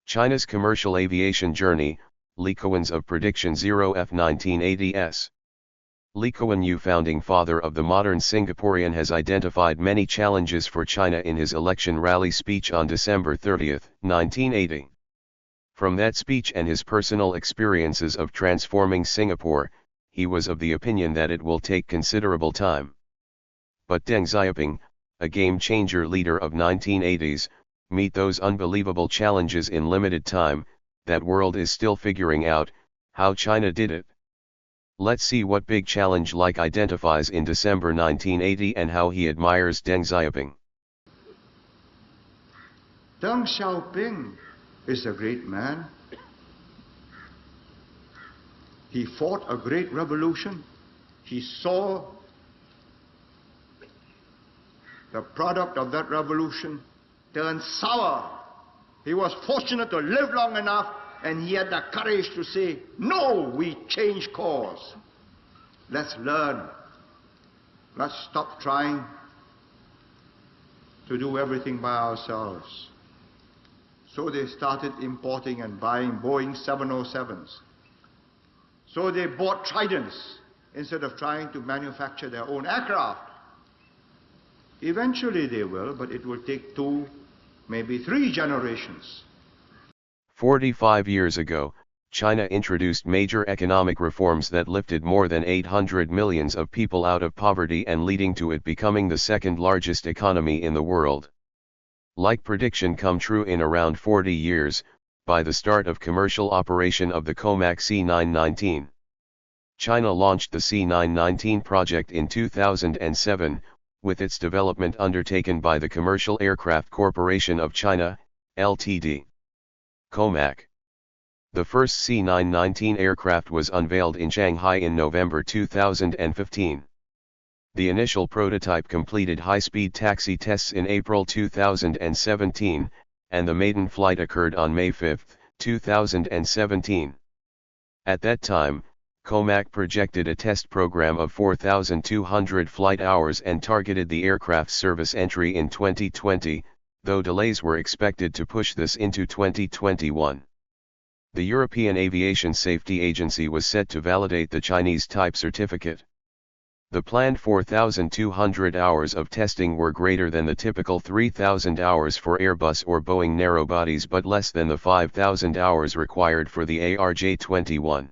China's commercial aviation journey, Li Keqian's of Prediction 0F 1980s. Li Keqian, Yu, founding father of the modern Singaporean, has identified many challenges for China in his election rally speech on December 30, 1980. From that speech and his personal experiences of transforming Singapore, he was of the opinion that it will take considerable time. But Deng Xiaoping, a game-changer leader of 1980s, meet those unbelievable challenges in limited time. That world is still figuring out how China did it. Let's see what big challenge Li identifies in December 1980 and how he admires Deng Xiaoping. Deng Xiaoping is a great man. He fought a great revolution. He saw the product of that revolution turn sour. He was fortunate to live long enough, and he had the courage to say, no, we change course. Let's learn. Let's stop trying to do everything by ourselves. So they started importing and buying Boeing 707s. So they bought Tridents instead of trying to manufacture their own aircraft. Eventually they will, but it will take 2, maybe 3 generations. 45 years ago, China introduced major economic reforms that lifted more than 800 million of people out of poverty and leading to it becoming the second largest economy in the world. Like prediction come true in around 40 years, by the start of commercial operation of the Comac C919. China launched the C919 project in 2007, with its development undertaken by the Commercial Aircraft Corporation of China, Ltd. Comac. The first C919 aircraft was unveiled in Shanghai in November 2015. The initial prototype completed high-speed taxi tests in April 2017, and the maiden flight occurred on May 5, 2017. At that time, Comac projected a test program of 4,200 flight hours and targeted the aircraft's service entry in 2020, though delays were expected to push this into 2021. The European Aviation Safety Agency was set to validate the Chinese type certificate. The planned 4,200 hours of testing were greater than the typical 3,000 hours for Airbus or Boeing narrowbodies, but less than the 5,000 hours required for the ARJ-21.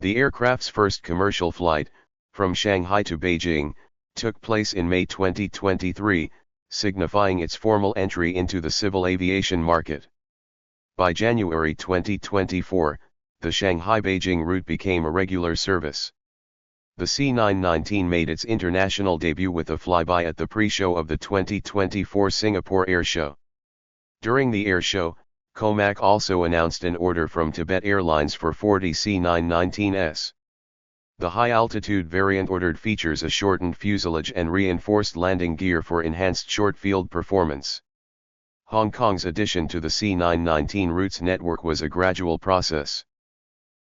The aircraft's first commercial flight, from Shanghai to Beijing, took place in May 2023, signifying its formal entry into the civil aviation market. By January 2024, the Shanghai-Beijing route became a regular service. The C919 made its international debut with a flyby at the pre-show of the 2024 Singapore Air Show. During the air show, Comac also announced an order from Tibet Airlines for 40 C919s. The high-altitude variant ordered features a shortened fuselage and reinforced landing gear for enhanced short-field performance. Hong Kong's addition to the C919 routes network was a gradual process.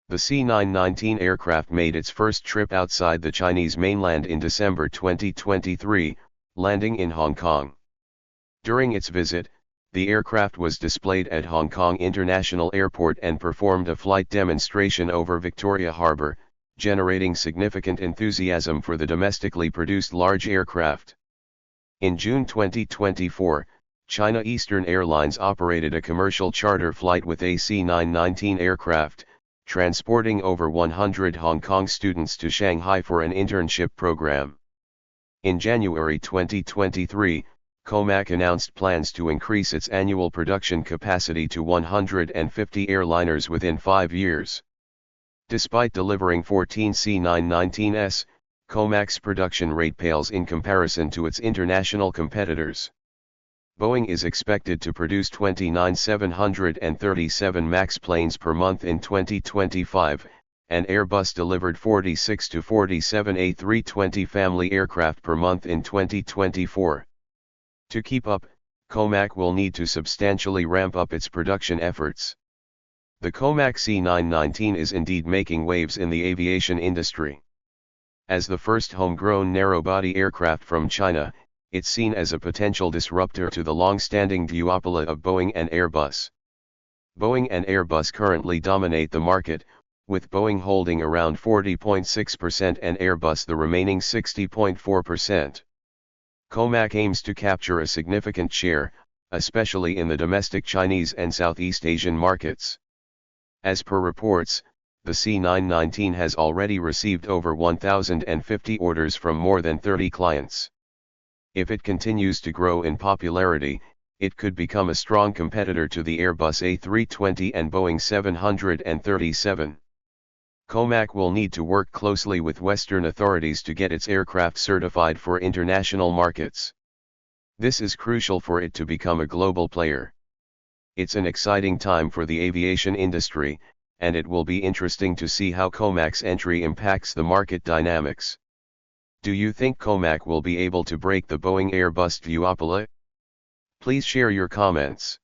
The C919 aircraft made its first trip outside the Chinese mainland in December 2023, landing in Hong Kong. During its visit, the aircraft was displayed at Hong Kong International Airport and performed a flight demonstration over Victoria Harbour, generating significant enthusiasm for the domestically produced large aircraft. In June 2024, China Eastern Airlines operated a commercial charter flight with a C919 aircraft, transporting over 100 Hong Kong students to Shanghai for an internship program. In January 2023, Comac announced plans to increase its annual production capacity to 150 airliners within 5 years. Despite delivering 14 C919s, Comac's production rate pales in comparison to its international competitors. Boeing is expected to produce 29 737 MAX planes per month in 2025, and Airbus delivered 46 to 47 A320 family aircraft per month in 2024. To keep up, Comac will need to substantially ramp up its production efforts. The Comac C919 is indeed making waves in the aviation industry. As the first homegrown narrow-body aircraft from China, it's seen as a potential disruptor to the long-standing duopoly of Boeing and Airbus. Boeing and Airbus currently dominate the market, with Boeing holding around 40.6% and Airbus the remaining 60.4%. Comac aims to capture a significant share, especially in the domestic Chinese and Southeast Asian markets. As per reports, the C919 has already received over 1,050 orders from more than 30 clients. If it continues to grow in popularity, it could become a strong competitor to the Airbus A320 and Boeing 737. Comac will need to work closely with Western authorities to get its aircraft certified for international markets. This is crucial for it to become a global player. It's an exciting time for the aviation industry, and it will be interesting to see how Comac's entry impacts the market dynamics. Do you think Comac will be able to break the Boeing-Airbus duopoly? Please share your comments.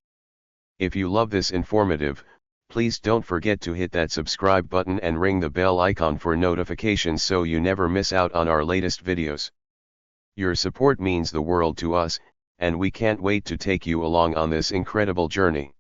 If you love this informative, please don't forget to hit that subscribe button and ring the bell icon for notifications so you never miss out on our latest videos. Your support means the world to us, and we can't wait to take you along on this incredible journey.